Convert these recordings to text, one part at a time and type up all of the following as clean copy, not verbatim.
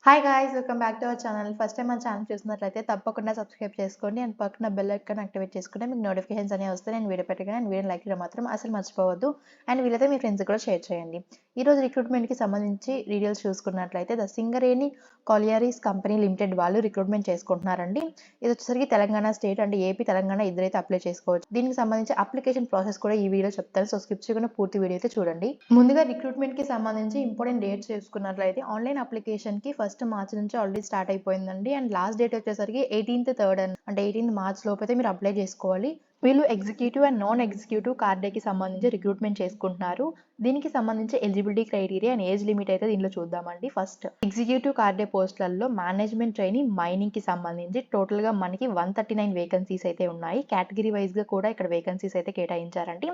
Hi guys welcome back to our channel. First time మన channel చూస్తున్నట్లయితే తప్పకుండా subscribe చేసుకోండి అండ్ పక్కన బెల్ ఐకాన్ యాక్టివేట్ చేసుకుంటే మీకు నోటిఫికేషన్స్ అనేవి వస్తాయి. నేను వీడియో పెట్టగానే అండ్ వీడియో లైక్ చేయడం మాత్రం అసలు మర్చిపోవద్దు. అండ్ వీలైతే మీ ఫ్రెండ్స్ కూడా షేర్ చేయండి. ఈ రోజు రిక్రూట్మెంట్కి సంబంధించి డీటెయిల్స్ చూసుకున్నట్లయితే ద సింగరేణి కాలియరీస్ కంపెనీ లిమిటెడ్ వాళ్ళు రిక్రూట్మెంట్ చేసుకుంటున్నారండి. ఇది వచ్చేసరికి తెలంగాణ స్టేట్ అంటే ఏపీ తెలంగాణ ఇద్దరైతే అప్లై చేసుకోవచ్చు. దీనికి సంబంధించి అప్లికేషన్ ప్రాసెస్ కూడా ఈ వీడియో చెప్తాను. సో స్కిప్ చేయకుండా పూర్తి వీడియో అయితే చూడండి. ముందుగా రిక్రూట్మెంట్ కి సంబంధించి ఇంపార్టెంట్ డేట్స్ చూసుకున్నట్లయితే ఆన్లైన్ అప్లికేషన్ కి 1 మార్చ్ నుంచి ఆల్రెడీ స్టార్ట్ అయిపోయిందండి. అండ్ లాస్ట్ డేట్ వచ్చేసరికి 18th 3rd అంటే 18th మార్చ్ లోపు అయితే మీరు అప్లై చేసుకోవాలి. వీళ్ళు ఎగ్జిక్యూటివ్ అండ్ నాన్ ఎగ్జిక్యూటివ్ కార్డేకి సంబంధించి రిక్రూట్మెంట్ చేసుకుంటున్నారు. దీనికి సంబంధించి eligibility criteria and age limit అయితే దీనిలో చూద్దామండి. ఫస్ట్ ఎగ్జిక్యూటివ్ కార్డే పోస్టులలో మేనేజ్మెంట్ ట్రైనింగ్ మైనింగ్ కి సంబంధించి టోటల్ గా మనకి 139 వేకెన్సీస్ అయితే ఉన్నాయి. కేటగిరీ వైజ్ గా కూడా ఇక్కడ వేకెన్సీస్ అయితే కేటాయించారండి.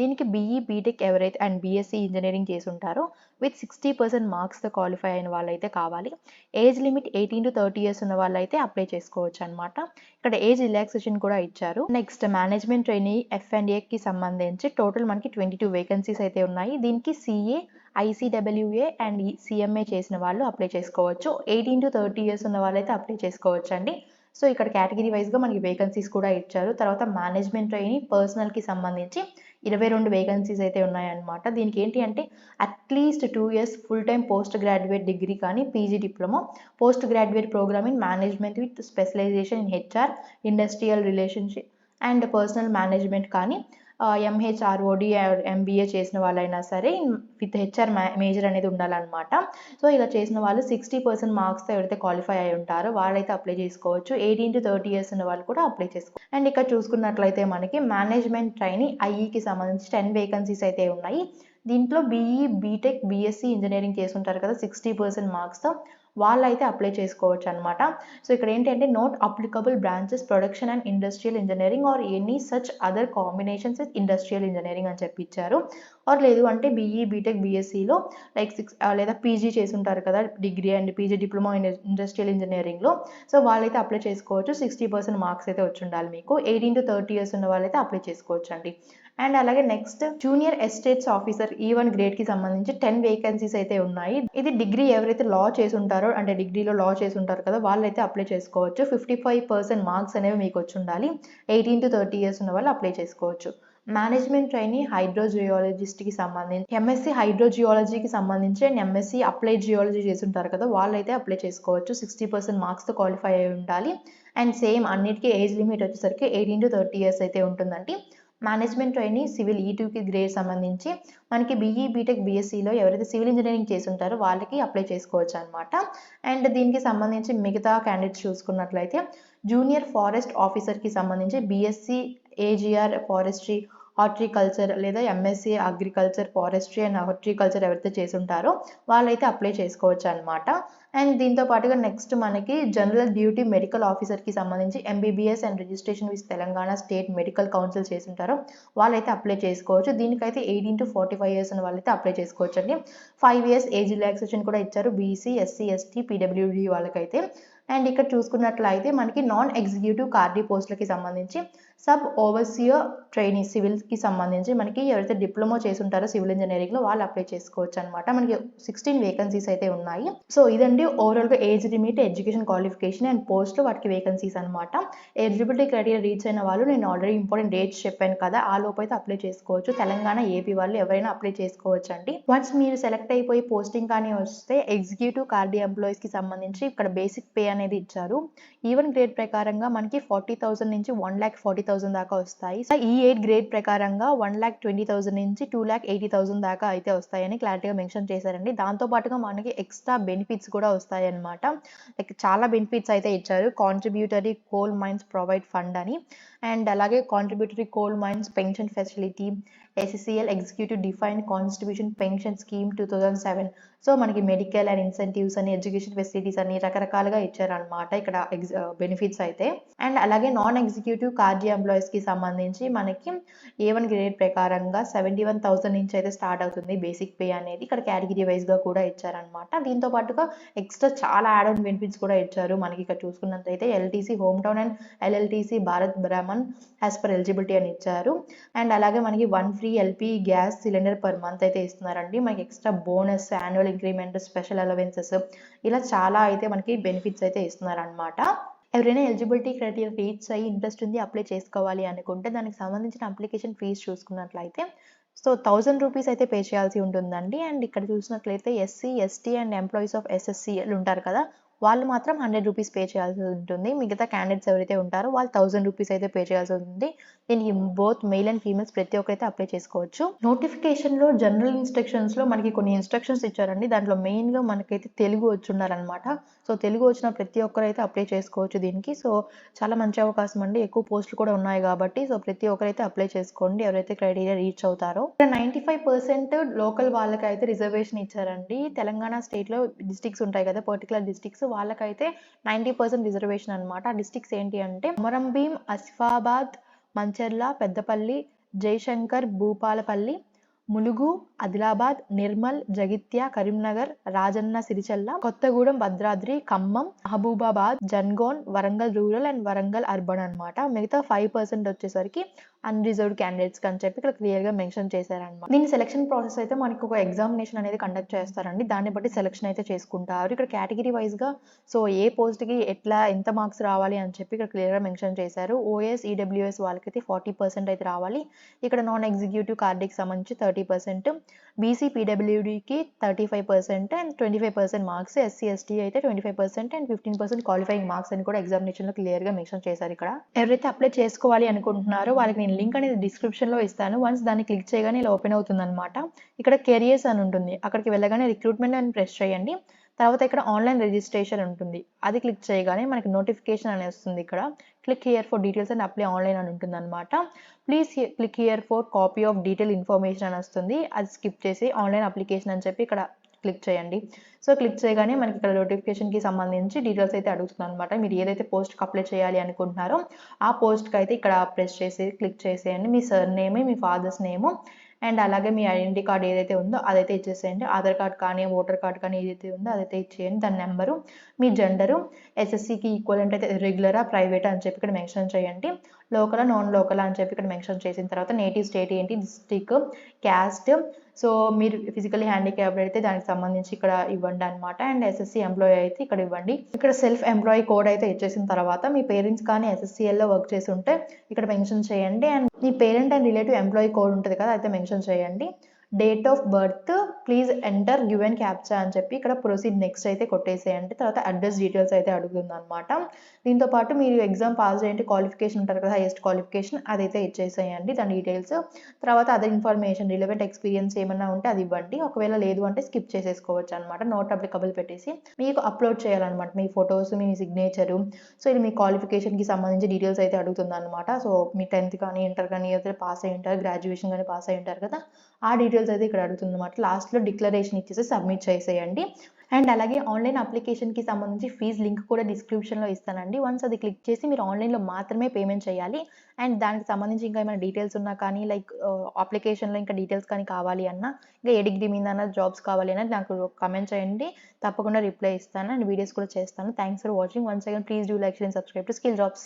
దీనికి బీఈ బీటెక్ ఎవరైతే అండ్ బీఎస్సీ ఇంజనీరింగ్ చేసి ఉంటారో విత్ 60% మార్క్స్ తో క్వాలిఫై అయిన వాళ్ళైతే కావాలి. ఏజ్ లిమిట్ 18 to 30 years ఉన్న వాళ్ళైతే అప్లై చేసుకోవచ్చు అనమాట. ఇక్కడ ఏజ్ రిలాక్సేషన్ కూడా ఇచ్చారు. నెక్స్ట్ మేనేజ్మెంట్ ట్రైనింగ్ F&A కి సంబంధించి టోటల్ మనకి 22 వేకెన్సీస్ అయితే ఉన్నాయి. దీనికి సిఏ ICWA అండ్ CMA చేసిన వాళ్ళు అప్లై చేసుకోవచ్చు. 18 to 30 years ఉన్న వాళ్ళైతే అప్లై చేసుకోవచ్చు అండి. సో ఇక్కడ కేటగిరీ వైజ్ గా మనకి వేకెన్సీస్ కూడా ఇచ్చారు. తర్వాత మేనేజ్మెంట్ ట్రైనింగ్ పర్సనల్ కి సంబంధించి 22 వేకెన్సీస్ అయితే ఉన్నాయన్నమాట. దీనికి ఏంటి అంటే at least 2 years full time post graduate degree కానీ PG diploma post graduate program in management with specialization in HR industrial relationship and personnel management కానీ MHROD MBA చేసిన వాళ్ళైనా సరే విత్ HR మేజర్ అనేది ఉండాలన్నమాట. సో ఇలా చేసిన వాళ్ళు 60% మార్క్స్తో ఎవరైతే క్వాలిఫై అయి ఉంటారో వాళ్ళైతే అప్లై చేసుకోవచ్చు. 18 to 30 years ఉన్న వాళ్ళు కూడా అప్లై చేసుకోవచ్చు. అండ్ ఇక్కడ చూసుకున్నట్లయితే మనకి మేనేజ్మెంట్ ట్రైనింగ్ IEకి సంబంధించి 10 వేకెన్సీస్ అయితే ఉన్నాయి. దీంట్లో బీఈ బీటెక్ బీఎస్సీ ఇంజనీరింగ్ చేస్తుంటారు కదా 60% మార్క్స్తో వాళ్ళైతే అప్లై చేసుకోవచ్చు అనమాట. సో ఇక్కడ ఏంటంటే note applicable branches production and industrial engineering or any such other combinations with industrial engineering అని చెప్పి ఇచ్చారు. ఆర్ లేదు అంటే బీఈ బీటెక్ బీఎస్సీలో లైక్ లేదా పీజీ చేసి ఉంటారు కదా degree and PG diploma industrial ఇంజనీరింగ్లో. సో వాళ్ళైతే అప్లై చేసుకోవచ్చు. 60% మార్క్స్ అయితే వచ్చి ఉండాలి మీకు. 18 to 30 years ఉన్న వాళ్ళైతే అప్లై చేసుకోవచ్చు అండి. అండ్ అలాగే next junior estates officer E1 grade కి సంబంధించి 10 వేకెన్సీస్ అయితే ఉన్నాయి. ఇది డిగ్రీ ఎవరైతే లా చేసి ఉంటారో అంటే డిగ్రీలో లా చేసి ఉంటారు కదా వాళ్ళైతే అప్లై చేసుకోవచ్చు. 55% మార్క్స్ అనేవి మీకు వచ్చి ఉండాలి. 18 to 30 years ఉన్న వాళ్ళు అప్లై చేసుకోవచ్చు. మేనేజ్మెంట్ ట్రైనింగ్ హైడ్రోజియాలజిస్ట్ కి సంబంధించి ఎంఎస్సీ హైడ్రోజియాలజీకి సంబంధించి అండ్ ఎంఎస్సీ అప్లైడ్ జియాలజీ చేసి ఉంటారు కదా వాళ్ళైతే అప్లై చేసుకోవచ్చు. 60% మార్క్స్తో క్వాలిఫై అయి ఉండాలి. అండ్ సేమ్ అన్నిటికీ ఏజ్ లిమిట్ వచ్చేసరికి 18 to 30 years అయితే ఉంటుందండి. మేనేజ్మెంట్ ట్రైనింగ్ సివిల్ E2కి గ్రేడ్ సంబంధించి మనకి బీఈ బీటెక్ బీఎస్సీలో ఎవరైతే సివిల్ ఇంజనీరింగ్ చేసి ఉంటారో వాళ్ళకి అప్లై చేసుకోవచ్చు అనమాట. అండ్ దీనికి సంబంధించి మిగతా క్యాండిడేట్స్ చూసుకున్నట్లయితే జూనియర్ ఫారెస్ట్ ఆఫీసర్కి సంబంధించి బీఎస్సీ AGR ఫారెస్ట్రీ హార్టికల్చర్ లేదా MSc agriculture forestry and horticulture ఎవరైతే చేసి ఉంటారో వాళ్ళైతే అప్లై చేసుకోవచ్చు అనమాట. అండ్ దీంతో పాటుగా నెక్స్ట్ మనకి జనరల్ డ్యూటీ మెడికల్ ఆఫీసర్కి సంబంధించి MBBS and registration with Telangana state medical council చేసి ఉంటారో వాళ్ళైతే అప్లై చేసుకోవచ్చు. దీనికైతే 18 to 45 years ఉన్న వాళ్ళైతే అప్లై చేసుకోవచ్చు అండి. 5 years ఏజ్ రిలాక్సేషన్ కూడా ఇచ్చారు BC SC ST PWD వాళ్ళకైతే. అండ్ ఇక్కడ చూసుకున్నట్లయితే మనకి నాన్ ఎగ్జిక్యూటివ్ కార్డీ పోస్టులకి సంబంధించి సబ్ ఓవర్సియర్ ట్రైనింగ్ సివిల్కి సంబంధించి మనకి ఎవరైతే డిప్లొమా చేసి ఉంటారో సివిల్ ఇంజనీరింగ్లో వాళ్ళు అప్లై చేసుకోవచ్చు అనమాట. మనకి 16 వేకెన్సీస్ అయితే ఉన్నాయి. సో ఇదండి ఓవరాల్గా age limit education qualification and post వాటికి వేకెన్సీస్ అనమాట. ఎలిజిబిలిటీ క్రైటీరియా రీచ్ అయిన వాళ్ళు నేను ఆల్రెడీ ఇంపార్టెంట్ డేట్స్ చెప్పాను కదా ఆ లోపు అయితే అప్లై చేసుకోవచ్చు. తెలంగాణ ఏపీ వాళ్ళు ఎవరైనా అప్లై చేసుకోవచ్చు అండి. వన్స్ మీరు సెలెక్ట్ అయిపోయి పోస్టింగ్ కానీ వస్తే ఎగ్జిక్యూటివ్ కార్డీ ఎంప్లాయీస్కి సంబంధించి ఇక్కడ బేసిక్ పే అనేది ఇచ్చారు. E1 గ్రేడ్ ప్రకారంగా మనకి 40,000 నుంచి 1,40,000 దాకా వస్తాయి. E8 గ్రేడ్ ప్రకారంగా 1,20,000 నుంచి 2,80,000 దాకా అయితే వస్తాయని క్లారిటీగా మెన్షన్ చేశారండి. దాంతో పాటుగా మనకి ఎక్స్ట్రా బెనిఫిట్స్ కూడా వస్తాయి అనమాట. లైక్ చాలా బెనిఫిట్స్ అయితే ఇచ్చారు. Contributory coal mines provide fund అని అండ్ అలాగే contributory coal mines pension facility SCCL executive defined constitution pension scheme 2007. So మనకి మెడికల్ అండ్ ఇన్సెంటివ్స్ అని ఎడ్యుకేషన్ ఫెసిలిటీస్ అని రకరకాలుగా ఇచ్చారనమాట ఇక్కడ బెనిఫిట్స్ అయితే. అండ్ అలాగే నాన్ ఎగ్జిక్యూటివ్ కార్డీ ఎంప్లాయీస్కి సంబంధించి మనకి A1 గ్రేడ్ ప్రకారంగా 71,000 నుంచి అయితే స్టార్ట్ అవుతుంది బేసిక్ పే అనేది. ఇక్కడ కేటగిరీ వైజ్గా కూడా ఇచ్చారనమాట. దీంతో పాటుగా ఎక్స్ట్రా చాలా యాడ్ ఆన్ బెనిఫిట్స్ కూడా ఇచ్చారు. మనకి ఇక్కడ చూసుకున్నట్లయితే LTC home town and LLTC Bharat బ్రాహ్మణ్ యాజ్ పర్ ఎలిజిబిలిటీ అని ఇచ్చారు. అండ్ అలాగే మనకి 1 free free LP gas cylinder per month అయితే ఇస్తున్నారండి. మనకి extra bonus, annual increment, special allowances ఇలా చాలా అయితే మనకి బెనిఫిట్స్ అయితే ఇస్తున్నారనమాట. ఎవరైనా ఎలిజిబిలిటీ క్రైటీరియా రీచ్ అయ్యి ఇంట్రెస్ట్ ఉంది అప్లై చేసుకోవాలి అనుకుంటే దానికి సంబంధించిన అప్లికేషన్ ఫీజు చూసుకున్నట్లయితే సో 1000 రూపీస్ అయితే పే చేయాల్సి ఉంటుందండి. అండ్ ఇక్కడ చూసినట్లయితే SC, ST and employees of ఎస్ఎస్సీలు ఉంటారు కదా, వాళ్ళు మాత్రం 100 రూపీస్ పే చేయాల్సి ఉంటుంది. మిగతా క్యాండిడేట్స్ ఎవరైతే ఉంటారో వాళ్ళు 1000 రూపీస్ అయితే పే చేయాల్సి ఉంటుంది. దీనికి బోత్ మెయిల్ అండ్ ఫీమేల్స్ ప్రతి ఒక్కరైతే అప్లై చేసుకోవచ్చు. నోటిఫికేషన్లో జనరల్ ఇన్స్ట్రక్షన్స్లో మనకి కొన్ని ఇన్స్ట్రక్షన్స్ ఇచ్చారండి. దాంట్లో మెయిన్గా మనకైతే తెలుగు వచ్చి ఉండాలన్నమాట. సో తెలుగు వచ్చిన ప్రతి ఒక్కరైతే అప్లై చేసుకోవచ్చు దీనికి. సో చాలా మంచి అవకాశం అండి. ఎక్కువ పోస్టులు కూడా ఉన్నాయి కాబట్టి సో ప్రతి ఒక్కరైతే అప్లై చేసుకోండి ఎవరైతే క్రైటీరియా రీచ్ అవుతారో. ఇక్కడ 95% లోకల్ వాళ్ళకైతే రిజర్వేషన్ ఇచ్చారండి. తెలంగాణ స్టేట్లో డిస్ట్రిక్ట్స్ ఉంటాయి కదా, పర్టికులర్ డిస్ట్రిక్ట్స్ వాళ్ళకైతే 90% రిజర్వేషన్ అనమాట. ఆ డిస్ట్రిక్ట్స్ ఏంటి అంటే Komarambheem, Asifabad, Mancherial, Peddapalli, Jayashankar, Bhupalpally, Mulugu, Adilabad, Nirmal, Jagtial, Karimnagar, Rajanna Sircilla, Kothagudem, Bhadradri, Khammam, Mahabubabad, Jangaon, Warangal rural and Warangal urban అనమాట. మిగతా 5% వచ్చేసరికి అన్రిజర్వ్డ్ క్యాండిడేట్స్ అని చెప్పి ఇక్కడ క్లియర్ గా మెన్షన్ చేశారనమాట. దీని సెలక్షన్ ప్రాసెస్ అయితే మనకు ఒక ఎగ్జామినేషన్ అనేది కండక్ట్ చేస్తారండి. దాన్ని బట్టి సెలక్షన్ అయితే చేసుకుంటారు. ఇక్కడ కేటగిరీ వైజ్ గా సో ఏ పోస్ట్ కి ఎట్లా ఎంత మార్క్స్ రావాలి అని చెప్పి ఇక్కడ క్లియర్ గా మెన్షన్ చేశారు. ఓఎస్, ఈడబ్ల్యూఎస్ వాళ్ళకైతే 40% అయితే రావాలి. ఇక్కడ నాన్ ఎగ్జిక్యూటివ్ కార్డికి సంబంధించి 30%, బీసీ పీడబ్ల్యూడీకి 35% అండ్ 25% మార్క్స్, ఎస్సీ ఎస్టీ అయితే 25% అండ్ 15% క్వాలిఫైయింగ్ మార్క్స్ అని కూడా ఎగ్జామినేషన్ లో క్లియర్ గా మెన్షన్ చేశారు. ఇక్కడ ఎవరైతే అప్లై చేసుకోవాలి అనుకుంటున్నారో వాళ్ళకి నేను లింక్ అనేది డిస్క్రిప్షన్ లో ఇస్తాను. వన్స్ దాన్ని క్లిక్ చేయగానే ఇలా ఓపెన్ అవుతుంది అనమాట. ఇక్కడ కెరియర్స్ అని ఉంటుంది, అక్కడికి వెళ్ళగానే రిక్రూట్మెంట్ అని ప్రెస్ చేయండి. తర్వాత ఇక్కడ ఆన్లైన్ రిజిస్ట్రేషన్ ఉంటుంది, అది క్లిక్ చేయగానే మనకి నోటిఫికేషన్ అనేది వస్తుంది. ఇక్కడ click here for details and apply online అని ఉంటుంది అనమాట. Please click here for copy of detail information అని వస్తుంది, అది స్కిప్ చేసి ఆన్లైన్ అప్లికేషన్ అని చెప్పి ఇక్కడ క్లిక్ చేయండి. సో క్లిక్ చేయగానే మనకి ఇక్కడ నోటిఫికేషన్కి సంబంధించి డీటెయిల్స్ అయితే అడుగుతుంది అనమాట. మీరు ఏదైతే పోస్ట్కి అప్లై చేయాలి అనుకుంటున్నారో ఆ పోస్ట్కి అయితే ఇక్కడ ప్రెస్ చేసి క్లిక్ చేసేయండి. మీ సర్ నేమ్, మీ ఫాదర్స్ నేమ్ అండ్ అలాగే మీ ఐడెంటిటీ కార్డ్ ఏదైతే ఉందో అదైతే ఇచ్చేసేయండి. ఆధార్ కార్డ్ కానీ ఓటర్ కార్డ్ కానీ ఏదైతే ఉందో అదైతే ఇచ్చేయండి. దాని నెంబరు, మీ జెండరు, ఎస్ఎస్సికి ఈక్వలెంట్ అయితే రెగ్యులరా ప్రైవేటా అని చెప్పి ఇక్కడ మెన్షన్ చేయండి. లోకల్, నాన్ లోకల్ అని చెప్పి ఇక్కడ మెన్షన్ చేసిన తర్వాత నేటివ్ స్టేట్ ఏంటి, డిస్ట్రిక్ట్, క్యాస్ట్, సో మీరు ఫిజికల్లీ హ్యాండిక్యాప్డ్ అయితే దానికి సంబంధించి ఇక్కడ ఇవ్వండి అనమాట. అండ్ ఎస్ఎస్సి ఎంప్లాయీ అయితే ఇక్కడ ఇవ్వండి. ఇక్కడ సెల్ఫ్ ఎంప్లాయీ కోడ్ అయితే ఇచ్చేసిన తర్వాత మీ పేరెంట్స్ కానీ ఎస్ఎస్సిఎల్లో వర్క్ చేసి ఉంటే ఇక్కడ మెన్షన్ చేయండి. And me parent and relative employee code ఉంటుంది కదా అయితే మెన్షన్ చేయండి. Date of birth please enter given captcha అని చెప్పి ఇక్కడ ప్రొసీడ్ నెక్స్ట్ అయితే కొట్టేసేయండి. తర్వాత అడ్రస్ డీటెయిల్స్ అయితే అడుగుతుంది అనమాట. దీంతో పాటు మీరు ఎగ్జామ్ పాస్ చేయండి, క్వాలిఫికేషన్ ఉంటారు కదా, హైయెస్ట్ క్వాలిఫికేషన్ అదైతే ఇచ్చేసేయండి దాని డీటెయిల్స్. తర్వాత అదర్ ఇన్ఫర్మేషన్, రిలవెంట్ ఎక్స్పీరియన్స్ ఏమన్నా ఉంటే అది ఇవ్వండి. ఒకవేళ లేదు అంటే స్కిప్ చేసేసుకోవచ్చు అనమాట. నోట్ అప్లికబుల్ పెట్టేసి మీకు అప్లోడ్ చేయాలన్నమాట మీ ఫొటోస్, మీ సిగ్నేచరు. సో ఇది మీ క్వాలిఫికేషన్కి సంబంధించి డీటెయిల్స్ అయితే అడుగుతుంది అనమాట. సో మీ 10th కానీ ఇంటర్ కానీ ఏదైతే పాస్ అయి ఉంటారు, గ్రాడ్యుయేషన్ కానీ పాస్ అయి ఉంటారు కదా, ఆ డీటెయిల్స్ అయితే ఇక్కడ అడుగుతుంది అనమాట. లాస్ట్లో డిక్లరేషన్ ఇచ్చేసి సబ్మిట్ చేసేయండి. అండ్ అలాగే ఆన్లైన్ అప్లికేషన్కి సంబంధించి ఫీజ్ లింక్ కూడా డిస్క్రిప్షన్లో ఇస్తానండి. వన్స్ అది క్లిక్ చేసి మీరు ఆన్లైన్లో మాత్రమే పేమెంట్ చేయాలి. అండ్ దానికి సంబంధించి ఇంకా ఏమైనా డీటెయిల్స్ ఉన్నా కానీ లైక్ అప్లికేషన్లో ఇంకా డీటెయిల్స్ కానీ కావాలి అన్నా, ఇంకా ఏ డిగ్రీ మీద అన్న జాబ్స్ కావాలి అన్నది నాకు కమెంట్ చేయండి, తప్పకుండా రిప్లై ఇస్తాను అండ్ వీడియోస్ కూడా చేస్తాను. Thanks for watching. Once again please do like and subscribe to skill jobs.